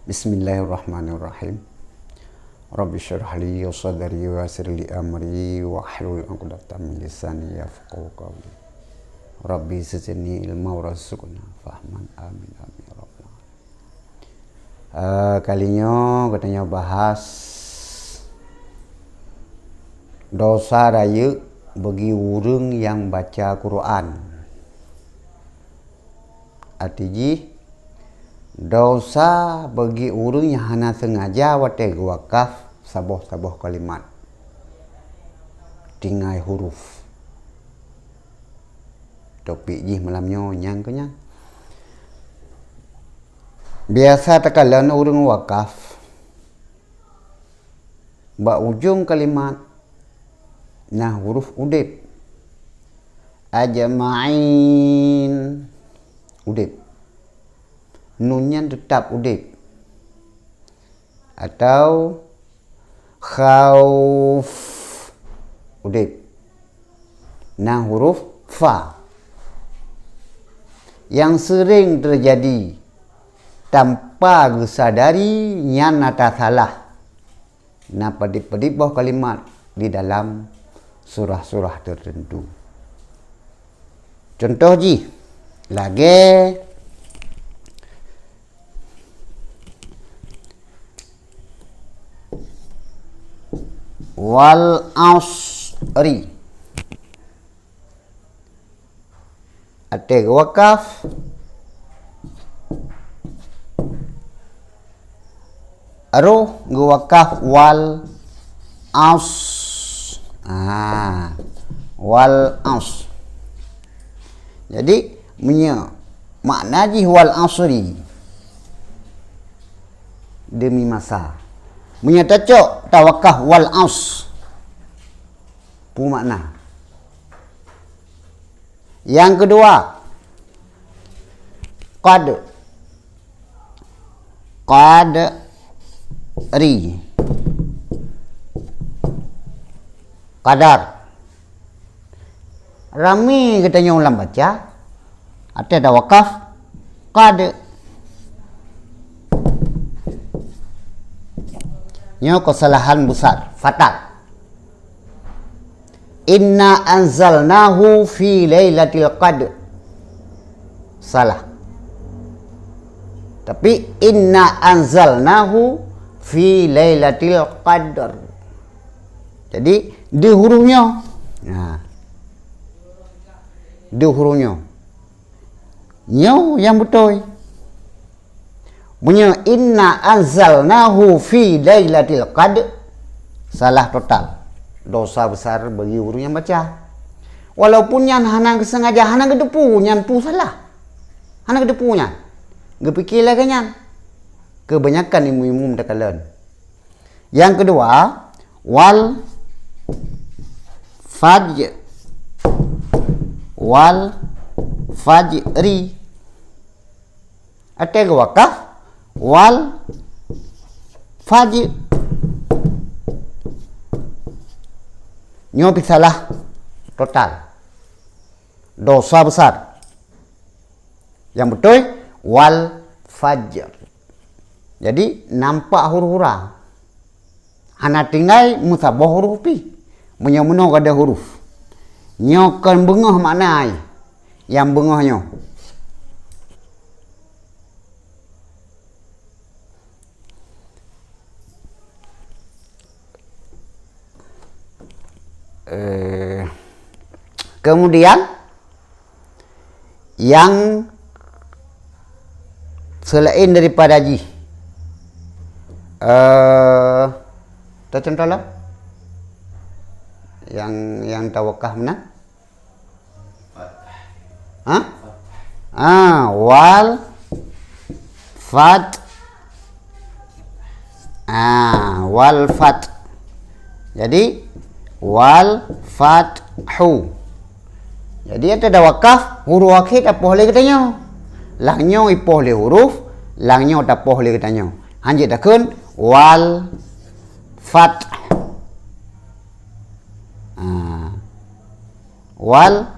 Bismillahirrahmanirrahim. Rabbi syrah li sadri wa yassir li amri wahlul 'uqdatam min lisani yafqahu qawli. Rabbi zidni ilma warzuqna fahman. Amin amin ya rabbal alamin. Kalinya katanya bahas dosa raya bagi orang yang baca Quran. Artinya dosa bagi orang yang hanya sengaja wateg wakaf saboh-saboh kalimat tinggai huruf topik jih malamnya nyang kenyang biasa tekalan orang wakaf ba ujung kalimat nah huruf udip ajma'in udip nunnya tetap udip atau khauf udip nah huruf fa yang sering terjadi tanpa disadari nyata salah nah pedip-pedip bawah kalimat di dalam surah-surah tertentu. Contoh ji lagi wal asri ate wakaf aruh wakaf wal as wal as jadi punya makna ji wal asri demi masa menyata cok tawakah wal aus pu makna. Yang kedua qadri qadar rami katanya ulang baca ada wakaf qad nyo kesalahan besar fatal. Inna anzalnahu fi lailatul qadr salah tapi inna anzalnahu fi lailatul qadr jadi di hurufnya di hurufnya nyo yang betul punya inna anzalnahu fi lailatul qadr salah total dosa besar bagi orang yang baca walaupun yang hana sengaja hana gedepu nyan pu salah hana gedepu nyan gepikir lagi nyan kebanyakan ilmu-ilmu mendakalan. Yang kedua wal fajri ate wakaf wal fajr nyopi salah total dosa besar yang betul wal fajr jadi nampak huruf-huruf hana tinggal musabah huruf pi menyo-menyo ada huruf nyokan bengah makna yang bengahnya kemudian yang selain daripada ji tercontohlah yang tawakah mana wal fat wal fat jadi wal fathu jadi ada wakaf huruf akhir tak boleh katanya langnya ipoh le huruf langnya tak boleh katanya hanjit takun wal fath wal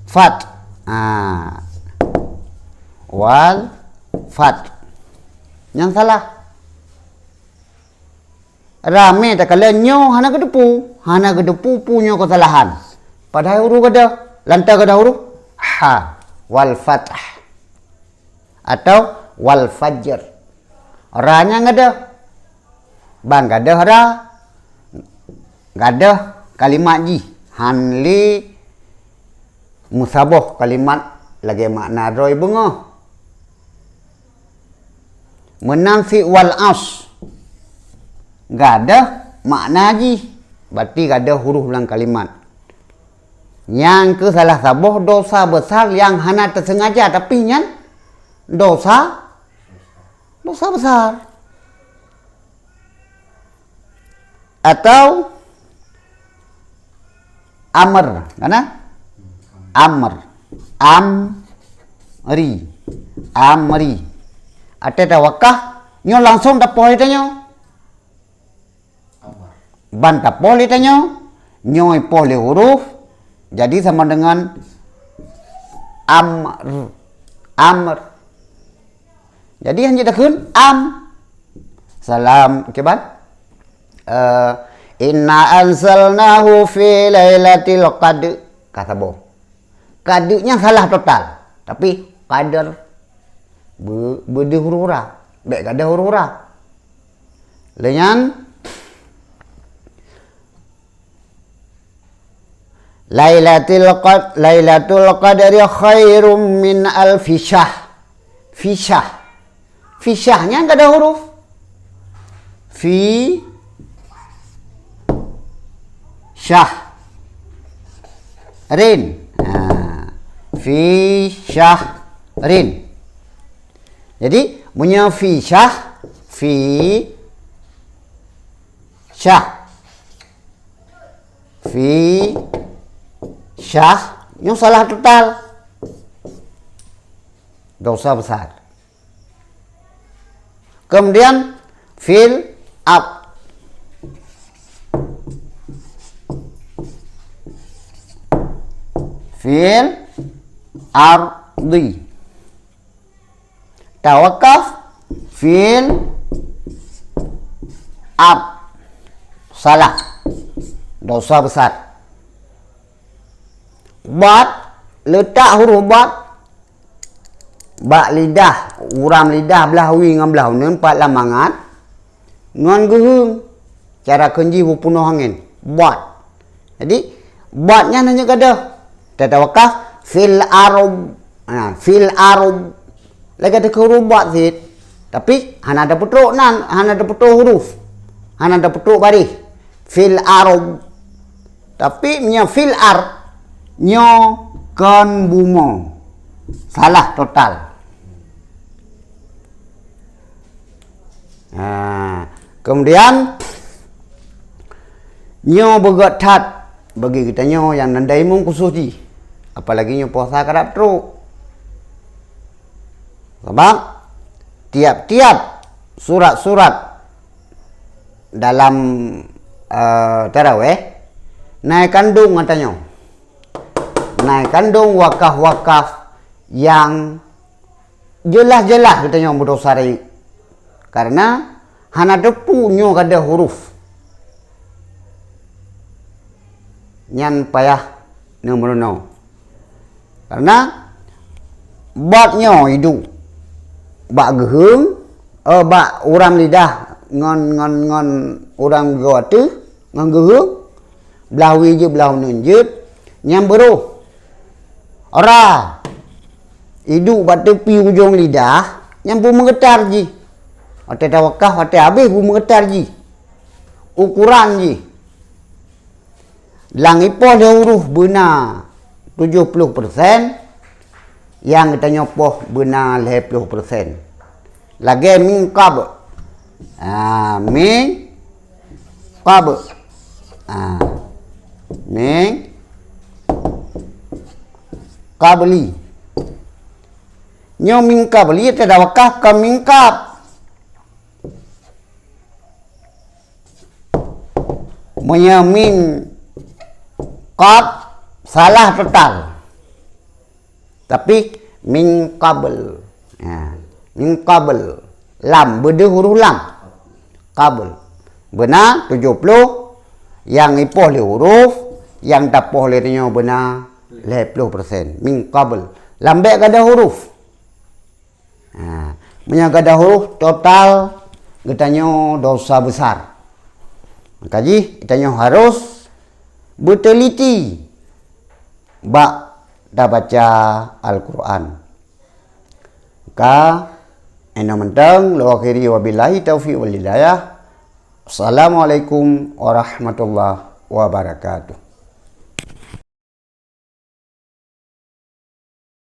fath wal fath Yang salah. Rame tak kala nyo hana kedepu punya kesalahan. Padahal huruf ada, lantar ada huruf ha wal fathah atau wal fajr. Ra-nya enggak ada. Bang enggak ada ra. Enggak ada kalimat ji. Hanli musabah kalimat lagi makna roi bunga. Menanfi wal as. Enggak ada makna ji. Berarti enggak ada huruf dalam kalimat. Yang ke salah sabah dosa besar yang hana tersengaja tapi nyan dosa besar. Atau amr, mana? Amri. Ada tawakah? Nyo langsung tak boleh tanya. Ban tak boleh tanya. Nyo boleh huruf. Jadi sama dengan amr. Jadi hanya takun salam. Okay, ban? Inna anzalnahu fi lailatul qadr. Kata boh. Qadrnya salah total. Tapi qadar berde huruf ra. Baik ada huruf ra. Lenyan Lailatul qadri khairum min alfi syahr. Fisyahnya enggak ada huruf. Rin. Fi syahrin. Jadi punya fi syah yang salah total. Dosa besar. Kemudian fill up. Fi'il ardi. Tawakaf fi'il ard. Salah. Dosa besar. Bat, letak huruf bat. Bak lidah, uram lidah belah wi dengan belah nempat lamangat. Ngan gehung. Cara kenji bupunuh angin. Bat. Jadi batnya hanya kada. Tawakaf fil arab. Fil arab. Lagi ada huruf bat sit. Tapi hana ada petruk nan, hana ada petruk huruf. Hana ada petruk baris. Fil arab. Tapi nya fil ar nyo kan bumo. Salah total. Kemudian nyo begotat bagi kita nyo yang nandai mung khusus ji. Apalagi nyo puasa kadap truk. Sebab tiap-tiap surat-surat dalam tarawih naik kandung katanya. Naik kandung wakaf-wakaf yang jelas-jelas katanya berdosa rai. Karena hana depu nyo kada huruf. Nyan payah nomor no. Karena batnya hidup. Bak gehung, bak uram lidah ngon orang gua tu ngon gehung. Belah wiji belah nunjut nyam beruh. Ora hidup bat tepi ujung lidah nyam pun menggetar ji. Ate tawakaf ate habis pun menggetar ji. Ukuran ji. Langipoh dia huruf benar 70%, yang kita nyopoh benar 50%. Lagi mingkab. Mingkab. Mingkabli. Nyo mingkabli tidak wakaf ke mingkab. Menyamin qab salah total. Tapi min qabl. Min qabl. lam, beda huruf lam. Qabl. Benar 70, yang ipoh le huruf, yang tapoh le nyo benar 50%. Min qabl. Lambek kada huruf. Ha, punya kada huruf total katanya dosa besar. Kaji, katanya harus berteliti bak dah baca Al-Quran. Maka ena mentang lo akhiri wabillahi taufiq wal hidayah. Assalamualaikum warahmatullahi wabarakatuh.